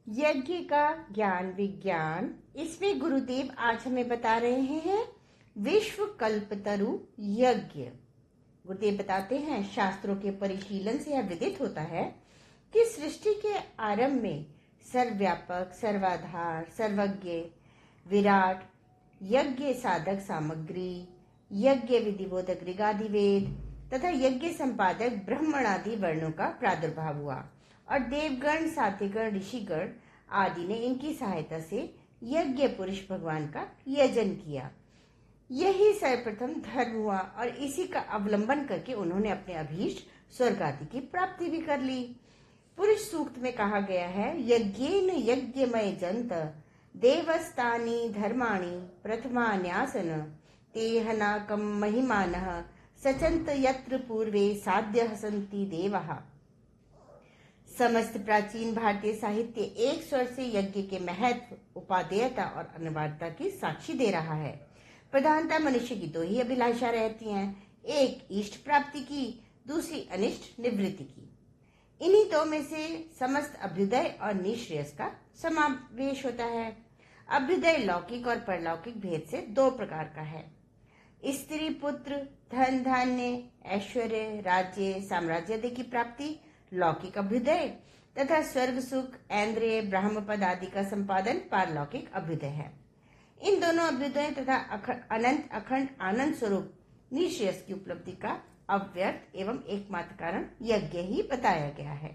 यज्ञ का ज्ञान विज्ञान। इसमें गुरुदेव आज हमें बता रहे हैं विश्व कल्पतरु यज्ञ। गुरुदेव बताते हैं शास्त्रों के परिशीलन से यह विदित होता है कि सृष्टि के आरंभ में सर्वव्यापक, सर्वाधार, सर्वज्ञ, विराट, यज्ञ साधक सामग्री, यज्ञ विधिबोधक ऋगादि वेद तथा यज्ञ संपादक ब्राह्मणादि वर्णों का प्रादुर्भाव हुआ और देवगण, सात्यगण, ऋषिगण आदि ने इनकी सहायता से यज्ञ पुरुष भगवान का यजन किया। यही सर्वप्रथम धर्म हुआ और इसी का अवलंबन करके उन्होंने अपने अभीष्ट स्वर्ग आदि की प्राप्ति भी कर ली। पुरुष सूक्त में कहा गया है, यज्ञेन यज्ञमय जंत देवस्तानि धर्माणि प्रथमान्यासन तेहनाकम महिमानः सचंत यत्र पूर्वे साध्य हसंति देवः। समस्त प्राचीन भारतीय साहित्य एक स्वर से यज्ञ के महत्व, उपादेयता और अनिवार्यता की साक्षी दे रहा है। प्रधानतः मनुष्य की दो ही अभिलाषा रहती हैं, एक इष्ट प्राप्ति की, दूसरी अनिष्ट निवृत्ति की। इन्हीं दो में से समस्त अभ्युदय और निःश्रेयस का समावेश होता है। अभ्युदय लौकिक और परलौकिक भेद से दो प्रकार का है। स्त्री पुत्र, धन धान्य, ऐश्वर्य, राज्य, साम्राज्य आदि की प्राप्ति लौकिक अभ्युदय तथा स्वर्ग सुख, ऐन्द्रिय, ब्रह्म पद आदि का संपादन पारलौकिक अभ्युदय है। इन दोनों अभ्युदय तथा अनंत अखंड आनंद स्वरूप निःश्रेयस की उपलब्धि का अव्यर्थ एवं एकमात्र कारण यज्ञ ही बताया गया है।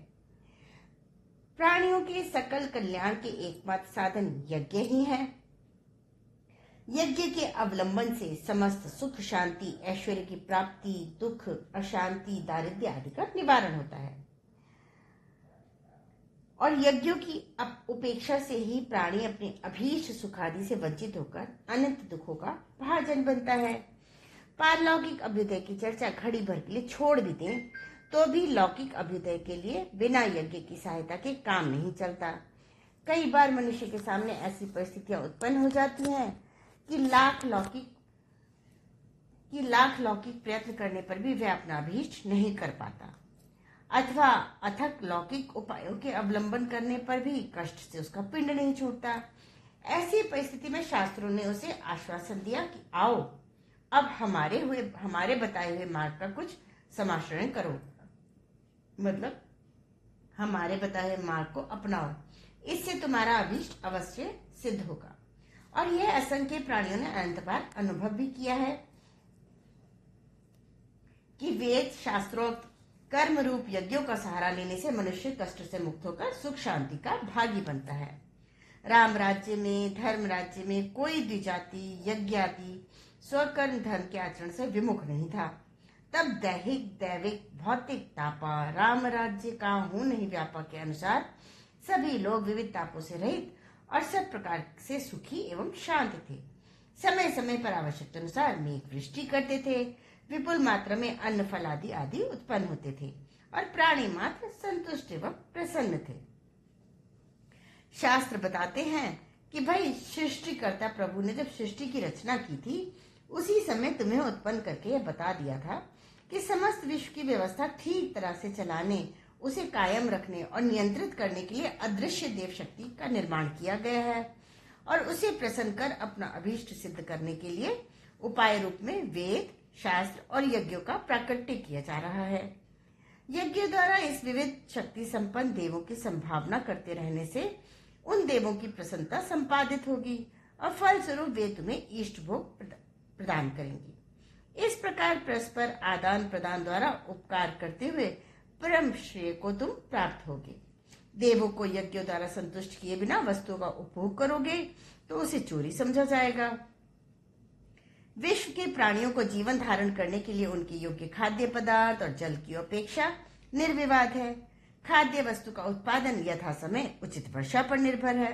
प्राणियों के सकल कल्याण के एकमात्र साधन यज्ञ ही है। यज्ञ के अवलंबन से समस्त सुख, शांति, ऐश्वर्य की प्राप्ति, दुख, अशांति, दारिद्र्य आदि का निवारण होता है और यज्ञों की उपेक्षा से ही प्राणी अपने अभीष्ट सुख आदि से वंचित होकर अनंत दुखों का भाजन बनता है। पारलौकिक अभ्युदय की चर्चा घड़ी भर के लिए छोड़ भी दें तो भी लौकिक अभ्युदय के लिए बिना यज्ञ की सहायता के काम नहीं चलता। कई बार मनुष्य के सामने ऐसी परिस्थितियां उत्पन्न हो जाती हैं कि लाख लौकिक प्रयत्न करने पर भी वह अपना अभीष्ट नहीं कर पाता, अथवा अथक लौकिक उपायों के अवलंबन करने पर भी कष्ट से उसका पिंड नहीं छूटता। ऐसी परिस्थिति में शास्त्रों ने उसे आश्वासन दिया कि आओ, अब हमारे बताए हुए मार्ग का कुछ समाचरण करो, मतलब हमारे बताए हुए मार्ग को अपनाओ, इससे तुम्हारा अभीष्ट अवश्य सिद्ध होगा। और यह असंख्य प्राणियों ने अनंत बार अनुभव भी किया है कि वेद शास्त्रोक्त कर्म रूप यज्ञों का सहारा लेने से मनुष्य कष्ट से मुक्त होकर सुख शांति का भागी बनता है। राम राज्य में, धर्म राज्य में कोई द्विजाति यज्ञ आदि स्वकर्म धर्म के आचरण से विमुख नहीं था। तब दैहिक, दैविक, भौतिक तापा, राम राज्य का हूं नहीं व्यापा के अनुसार सभी लोग विविध तापों से रहित और सब प्रकार से सुखी एवं शांत थे। समय समय पर आवश्यकता अनुसार मेघ वृष्टि करते थे, विपुल मात्रा में अन्न फल आदि उत्पन्न होते थे और प्राणी मात्र संतुष्ट एवं प्रसन्न थे। शास्त्र बताते हैं कि भाई, सृष्टिकर्ता प्रभु ने जब सृष्टि की रचना की थी उसी समय तुम्हें उत्पन्न करके यह बता दिया था कि समस्त विश्व की व्यवस्था ठीक तरह से चलाने, उसे कायम रखने और नियंत्रित करने के लिए अदृश्य देव शक्ति का निर्माण किया गया है और उसे प्रसन्न कर अपना अभीष्ट सिद्ध करने के लिए उपाय रूप में वेद, शास्त्र और यज्ञों का प्राकट्य किया जा रहा है। यज्ञ द्वारा इस विविध शक्ति संपन्न देवों की संभावना करते रहने से उन देवों की प्रसन्नता संपादित होगी और फल स्वरूप वे तुम्हें इष्ट भोग प्रदान करेंगी। इस प्रकार परस्पर आदान प्रदान द्वारा उपकार करते हुए परम श्रेय को तुम प्राप्त होगे। देवों को यज्ञों द्वारा संतुष्ट किए बिना वस्तुओं का उपभोग करोगे तो उसे चोरी समझा जाएगा। विश्व के प्राणियों को जीवन धारण करने के लिए उनके योग्य खाद्य पदार्थ और जल की अपेक्षा निर्विवाद है। खाद्य वस्तु का उत्पादन यथा समय उचित वर्षा पर निर्भर है।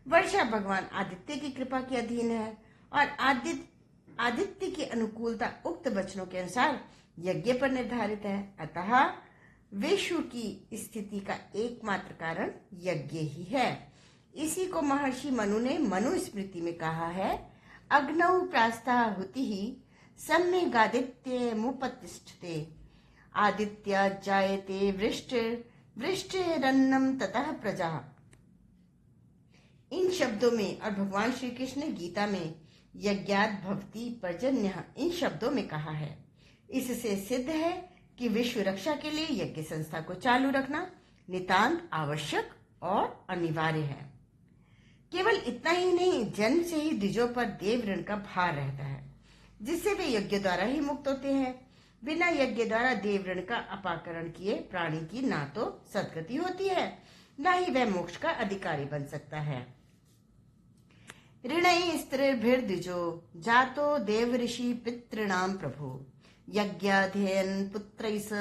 वर्षा भगवान आदित्य की कृपा के अधीन है और आदित्य की अनुकूलता उक्त वचनों के अनुसार यज्ञ पर निर्धारित है। अतः विश्व की स्थिति का एकमात्र कारण यज्ञ ही है। इसी को महर्षि मनु ने मनु स्मृति में कहा है, अग्नौ प्रास्ताहुति सम्यगादित्य मुपतिष्ठते आदित्य जायते वृष्टिरन्नम ततः प्रजा। इन शब्दों में और भगवान श्री कृष्ण ने गीता में यज्ञात भवति पर्जन्य इन शब्दों में कहा है। इससे सिद्ध है कि विश्व रक्षा के लिए यज्ञ संस्था को चालू रखना नितांत आवश्यक और अनिवार्य है। केवल इतना ही नहीं, जन्म से ही द्विजों पर देव ऋण का भार रहता है, जिससे वे यज्ञ द्वारा ही मुक्त होते हैं। बिना यज्ञ द्वारा देव ऋण का अपाकरण किए प्राणी की ना तो सद्गति होती है, ना ही वह मोक्ष का अधिकारी बन सकता है। ऋणै स्त्रीभिर्द्विजो जातो देव ऋषि पितॄणाम प्रभु यज्ञाध्ययन पुत्रैस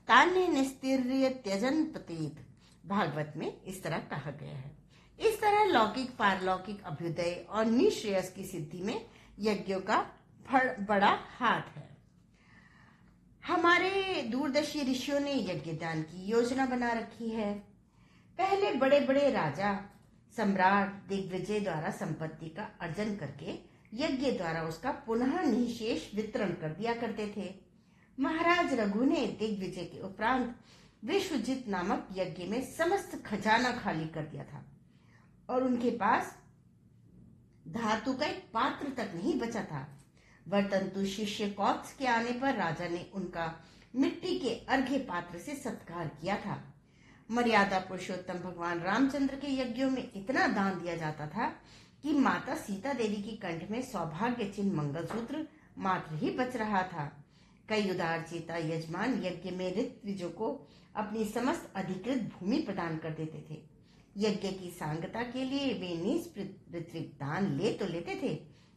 तान्य निस्तीर्य त्यजन पतित। भागवत में इस तरह कहा गया है। इस तरह लौकिक पारलौकिक अभ्युदय और निःश्रेयस की सिद्धि में यज्ञों का बड़ा हाथ है। हमारे दूरदर्शी ऋषियों ने यज्ञ दान की योजना बना रखी है। पहले बड़े बड़े राजा सम्राट दिग्विजय द्वारा संपत्ति का अर्जन करके यज्ञ द्वारा उसका पुनः निःशेष वितरण कर दिया करते थे। महाराज रघु ने दिग्विजय के उपरांत विश्वजित नामक यज्ञ में समस्त खजाना खाली कर दिया था और उनके पास धातु का एक पात्र तक नहीं बचा था। वर्तंतु शिष्य कौत्स के आने पर राजा ने उनका मिट्टी के अर्घ्य पात्र से सत्कार किया था। मर्यादा पुरुषोत्तम भगवान रामचंद्र के यज्ञों में इतना दान दिया जाता था कि माता सीता देवी की कंठ में सौभाग्य चिन्ह मंगलसूत्र मात्र ही बच रहा था। कई उदार चेता यजमान यज्ञ में ऋत्विजों को अपनी समस्त अधिकृत भूमि प्रदान कर देते थे। यज्ञ की सांगता के लिए वे ऋत्विक दान ले तो लेते थे,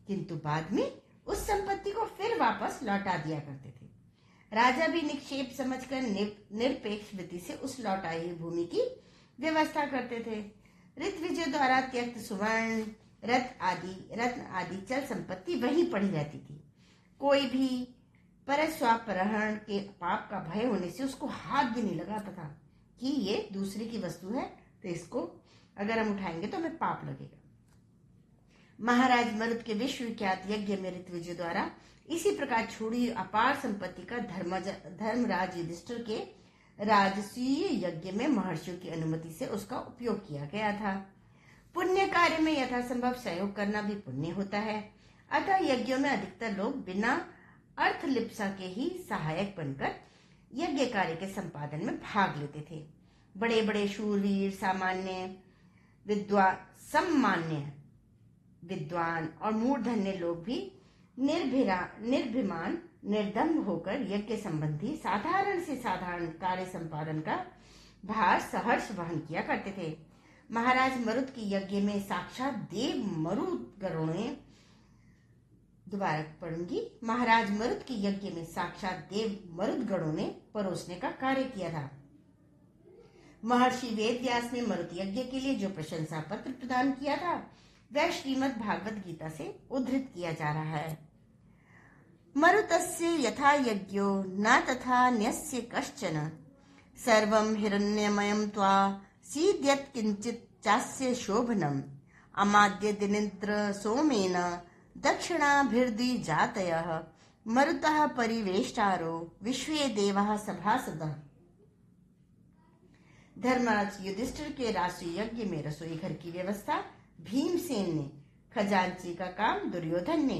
किंतु बाद में उस संपत्ति को फिर वापस लौटा दिया करते थे। राजा भी निक्षेप समझकर निरपेक्ष विधि से उस लौटाई हुई भूमि की व्यवस्था करते थे। ऋत्विजों द्वारा त्यक्त सुवर्ण रत्न आदि चल संपत्ति वहीं पड़ी रहती थी। कोई भी परस्वापहरण के पाप का भय होने से उसको हाथ भी नहीं लगाता था कि ये दूसरे की वस्तु है, तो इसको अगर हम उठाएंगे तो हमें पाप लगेगा। महाराज मरुत के विश्वविख्यात यज्ञ में ऋत्विजों द्वारा इसी प्रकार छोड़ी अपार संपत्ति का धर्मराज युधिष्ठिर के राजसूय यज्ञ में महर्षियों की अनुमति से उसका उपयोग किया गया था। पुण्य कार्य में यथासंभव सहयोग करना भी पुण्य होता है। अतः यज्ञों में अधिकतर लोग बिना अर्थलिप्सा के ही सहायक बनकर यज्ञ कार्य के संपादन में भाग लेते थे। बड़े बड़े शूरवीर सम्मान्य विद्वान और मूर्धन्य लोग भी निर्भिमान निर्दम्भ होकर यज्ञ संबंधी साधारण से साधारण कार्य संपादन का भार सहर्ष वहन किया करते थे। महाराज मरुत की यज्ञ में साक्षात देव मरुदगणों ने दोबारा पढ़ूंगी। महाराज मरुत की यज्ञ में साक्षात देव मरुदगणों ने परोसने का कार्य किया था। महर्षि वेदव्यास ने मरुत यज्ञ के लिए जो प्रशंसा पत्र प्रदान किया था वह श्रीमद् भागवत गीता से उद्धृत किया जा रहा है। मरुतस्य यथा यज्ञो न तथा न्यस्य कश्चन सर्वं हिरण्यमयं त्वा सीद्यत् किंचित् चास्य शोभनम् अमाद्य दिनेन्द्र सोमेन दक्षिणाभिर्द्विजातयः मरुतः परिवेष्टारो विश्वे देवाः सभासदः। धर्मराज युधिष्ठिर के राष्ट्रीय यज्ञ में रसोई घर की व्यवस्था भीमसेन ने, खजांची का काम दुर्योधन ने,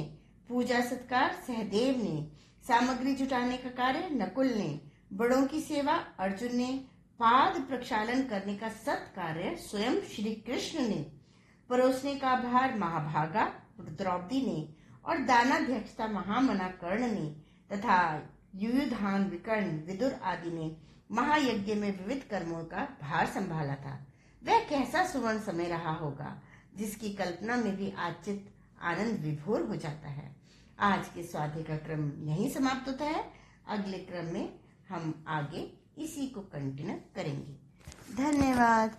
पूजा सत्कार सहदेव ने, सामग्री जुटाने का कार्य नकुल ने, बड़ों की सेवा अर्जुन ने, पाद प्रक्षालन करने का सत्कार्य स्वयं श्री कृष्ण ने, परोसने का भार महाभागा द्रौपदी ने और दानाध्यक्षता महामना कर्ण ने तथा युयुधान विकर्ण विदुर आदि ने महायज्ञ में विविध कर्मों का भार संभाला था। वह कैसा सुवर्ण समय रहा होगा जिसकी कल्पना में भी आचित आनंद विभोर हो जाता है। आज के स्वाध्याय का क्रम यहीं समाप्त होता है। अगले क्रम में हम आगे इसी को कंटिन्यू करेंगे। धन्यवाद।